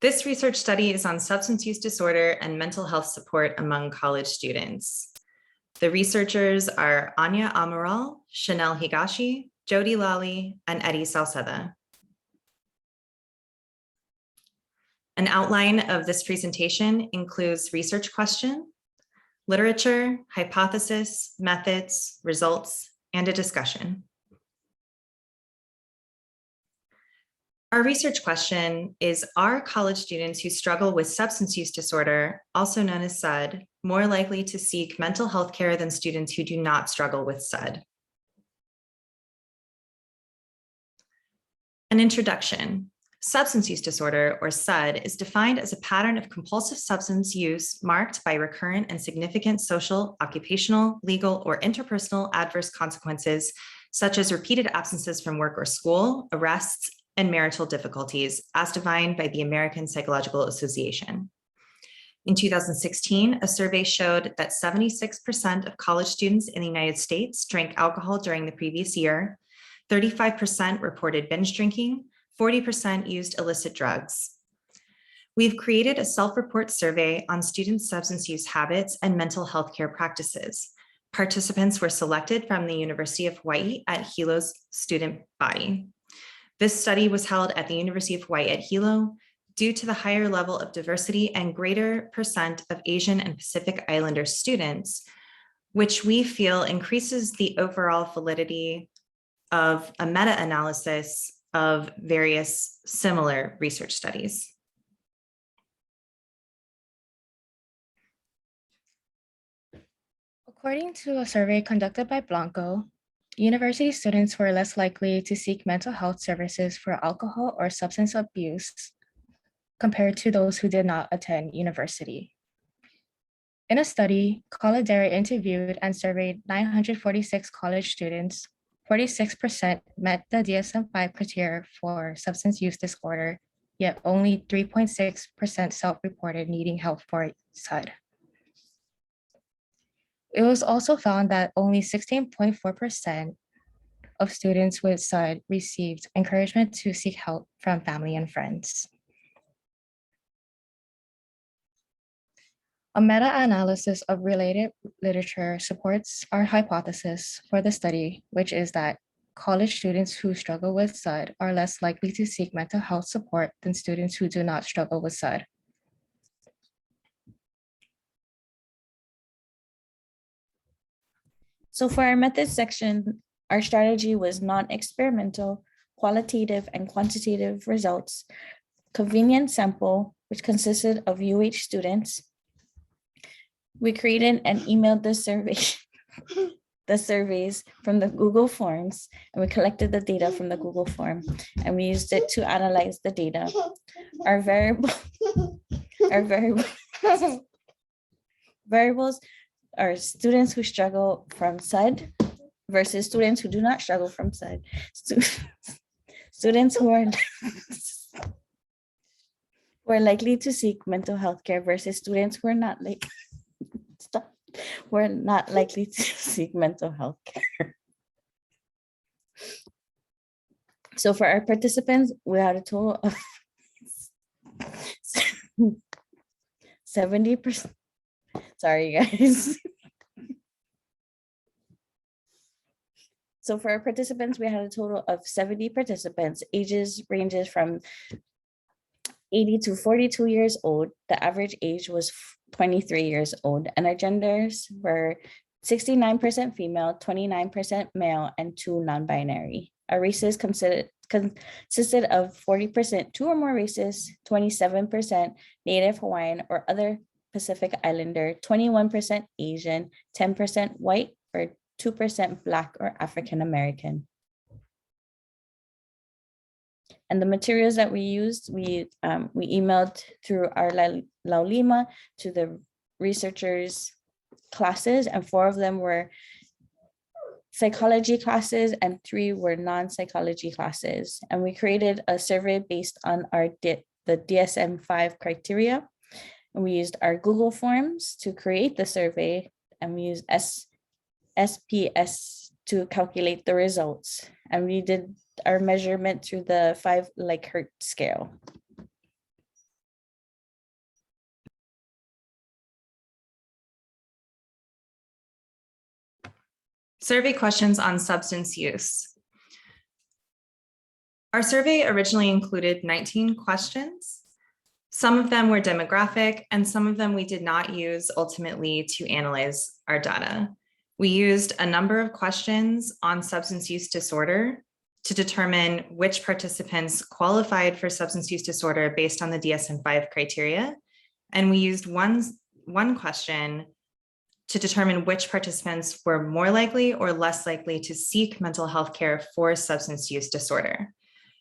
This research study is on substance use disorder and mental health support among college students. The researchers are Anya Amaral, Chanel Higashi, Jody Lally, and Eddie Salceda. An outline of this presentation includes research question, literature, hypothesis, methods, results, and a discussion. Our research question is, are college students who struggle with substance use disorder, also known as SUD, more likely to seek mental health care than students who do not struggle with SUD? An introduction. Substance use disorder, or SUD, is defined as a pattern of compulsive substance use marked by recurrent and significant social, occupational, legal, or interpersonal adverse consequences, such as repeated absences from work or school, arrests, and marital difficulties, as defined by the American Psychological Association. In 2016, a survey showed that 76% of college students in the United States drank alcohol during the previous year, 35% reported binge drinking, 40% used illicit drugs. We've created a self-report survey on students' substance use habits and mental health care practices. Participants were selected from the University of Hawai'i at Hilo's student body. This study was held at the University of Hawai'i at Hilo due to the higher level of diversity and greater percent of Asian and Pacific Islander students, which we feel increases the overall validity of a meta-analysis of various similar research studies. According to a survey conducted by Blanco, university students were less likely to seek mental health services for alcohol or substance abuse compared to those who did not attend university. In a study, Colladere interviewed and surveyed 946 college students. 46% met the DSM-5 criteria for substance use disorder, yet only 3.6% self-reported needing help for SUD. It was also found that only 16.4% of students with SUD received encouragement to seek help from family and friends. A meta-analysis of related literature supports our hypothesis for the study, which is that college students who struggle with SUD are less likely to seek mental health support than students who do not struggle with SUD. So for our methods section, our strategy was non-experimental, qualitative and quantitative results, convenient sample, which consisted of UH students. We created and emailed the surveys from the Google Forms, and we collected the data from the Google form, and we used it to analyze the data. Our variables are students who struggle from SUD versus students who do not struggle from SUD. Students who are likely to seek mental health care versus students who are not likely to seek mental health care. So for our participants, we had a total of 70%. Sorry, guys. So for our participants, we had a total of 70 participants. Ages ranges from 80 to 42 years old. The average age was 23 years old, and our genders were 69% female, 29% male, and 2 non-binary. Our races consisted of 40% 2 or more races, 27% Native Hawaiian or other Pacific Islander, 21% Asian, 10% white, or 2% Black or African American. And the materials that we used, we emailed through our Laulima to the researchers' classes, and 4 of them were psychology classes and 3 were non-psychology classes. And we created a survey based on the DSM-5 criteria. And we used our Google Forms to create the survey, and we used SPS to calculate the results. And we did our measurement through the 5 Likert scale. Survey questions on substance use. Our survey originally included 19 questions. Some of them were demographic, and some of them we did not use ultimately to analyze our data. We used a number of questions on substance use disorder to determine which participants qualified for substance use disorder based on the DSM-5 criteria. And we used one question to determine which participants were more likely or less likely to seek mental health care for substance use disorder.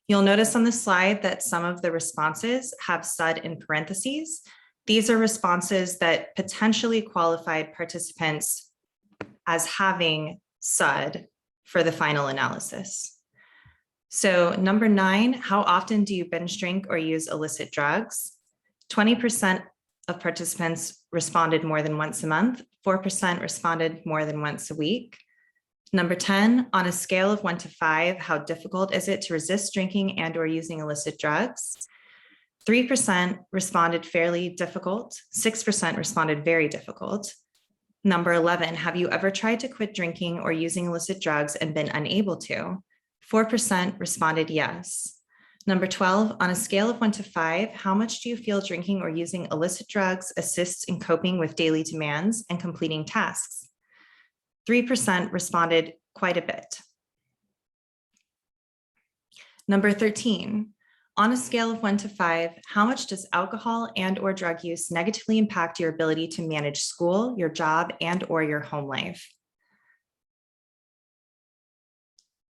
You'll notice on the slide that some of the responses have SUD in parentheses. These are responses that potentially qualified participants as having SUD for the final analysis. So number 9, how often do you binge drink or use illicit drugs? 20% of participants responded more than once a month. 4% responded more than once a week. Number 10, on a scale of 1 to 5, how difficult is it to resist drinking and or using illicit drugs? 3% responded fairly difficult. 6% responded very difficult. Number 11, have you ever tried to quit drinking or using illicit drugs and been unable to? 4% responded yes. Number 12, on a scale of 1 to 5, how much do you feel drinking or using illicit drugs assists in coping with daily demands and completing tasks? 3% responded quite a bit. Number 13, on a scale of 1 to 5, how much does alcohol and or drug use negatively impact your ability to manage school, your job, and or your home life?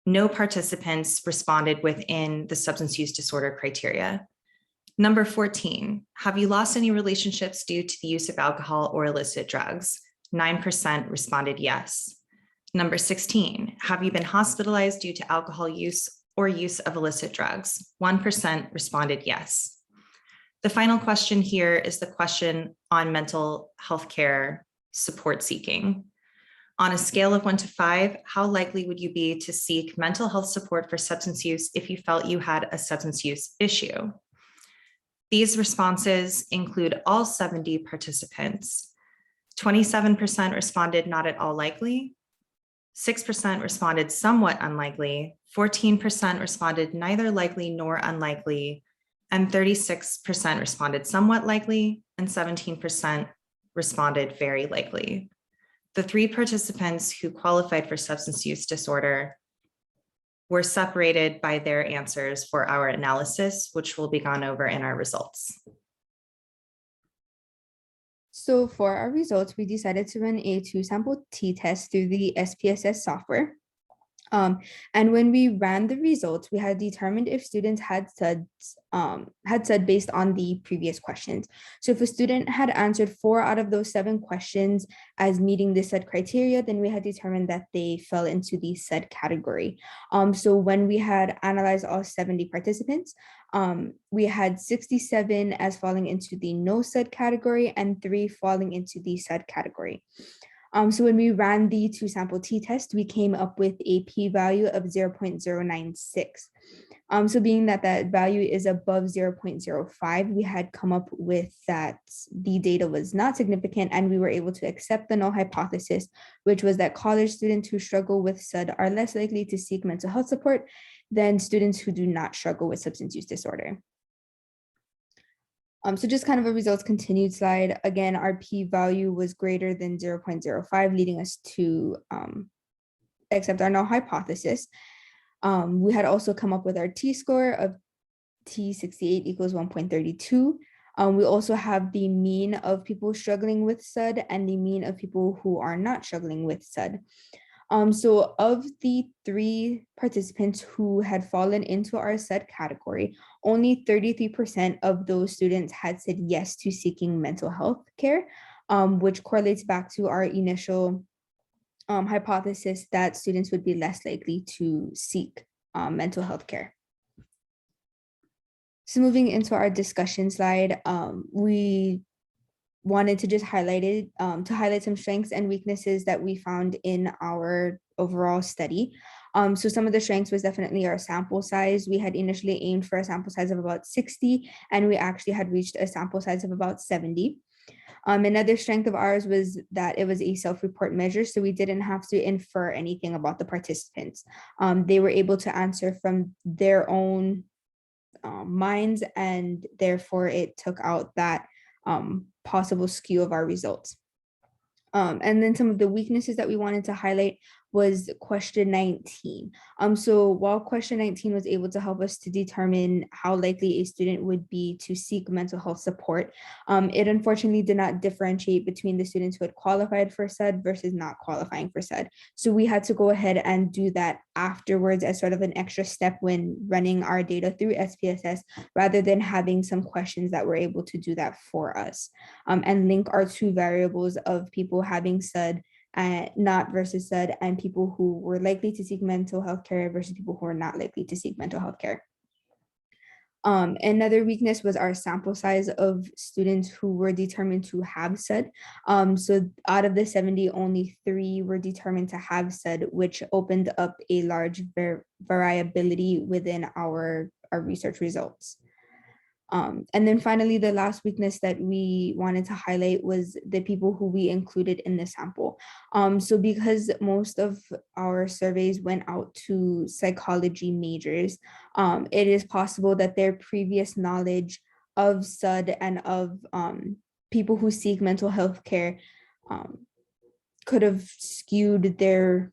No participants responded within the substance use disorder criteria. Number 14, have you lost any relationships due to the use of alcohol or illicit drugs? 9% responded yes. Number 16, have you been hospitalized due to alcohol use or use of illicit drugs? 1% responded yes. The final question here is the question on mental health care support seeking. On a scale of 1 to 5, how likely would you be to seek mental health support for substance use if you felt you had a substance use issue? These responses include all 70 participants. 27% responded not at all likely. 6% responded somewhat unlikely. 14% responded neither likely nor unlikely. And 36% responded somewhat likely. And 17% responded very likely. The 3 participants who qualified for substance use disorder were separated by their answers for our analysis, which will be gone over in our results. So for our results, we decided to run a 2-sample t-test through the SPSS software. And when we ran the results, we had determined if students had said based on the previous questions. So if a student had answered 4 out of those 7 questions as meeting the said criteria, then we had determined that they fell into the said category. So when we had analyzed all 70 participants, we had 67 as falling into the no said category and 3 falling into the said category. So when we ran the 2-sample t-test, we came up with a p-value of 0.096. So being that that value is above 0.05, we had come up with that the data was not significant, and we were able to accept the null hypothesis, which was that college students who struggle with SUD are less likely to seek mental health support than students who do not struggle with substance use disorder. So just kind of a results continued slide. Again, our p-value was greater than 0.05, leading us to accept our null hypothesis. We had also come up with our t-score of t68 equals 1.32. We also have the mean of people struggling with SUD and the mean of people who are not struggling with SUD. So of the 3 participants who had fallen into our SUD category, only 33% of those students had said yes to seeking mental health care, which correlates back to our initial hypothesis that students would be less likely to seek mental health care. So moving into our discussion slide, we wanted to just highlight some strengths and weaknesses that we found in our overall study. So some of the strengths was definitely our sample size. We had initially aimed for a sample size of about 60, and we actually had reached a sample size of about 70. Another strength of ours was that it was a self-report measure, so we didn't have to infer anything about the participants. They were able to answer from their own minds, and therefore it took out that possible skew of our results. And then some of the weaknesses that we wanted to highlight was question 19. So while question 19 was able to help us to determine how likely a student would be to seek mental health support, it unfortunately did not differentiate between the students who had qualified for SED versus not qualifying for SED. So we had to go ahead and do that afterwards as sort of an extra step when running our data through SPSS, rather than having some questions that were able to do that for us, and link our two variables of people having SED not versus SED, and people who were likely to seek mental health care versus people who are not likely to seek mental health care. Another weakness was our sample size of students who were determined to have SED. So out of the 70, only 3 were determined to have SED, which opened up a large variability within our research results. And then finally, the last weakness that we wanted to highlight was the people who we included in the sample. So because most of our surveys went out to psychology majors, it is possible that their previous knowledge of SUD and of people who seek mental health care could have skewed their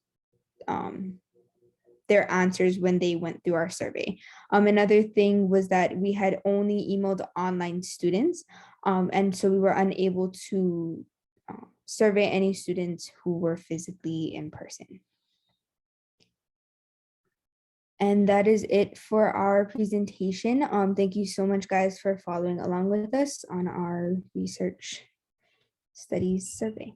answers when they went through our survey. Another thing was that we had only emailed online students, and so we were unable to survey any students who were physically in person. And that is it for our presentation. Thank you so much, guys, for following along with us on our research studies survey.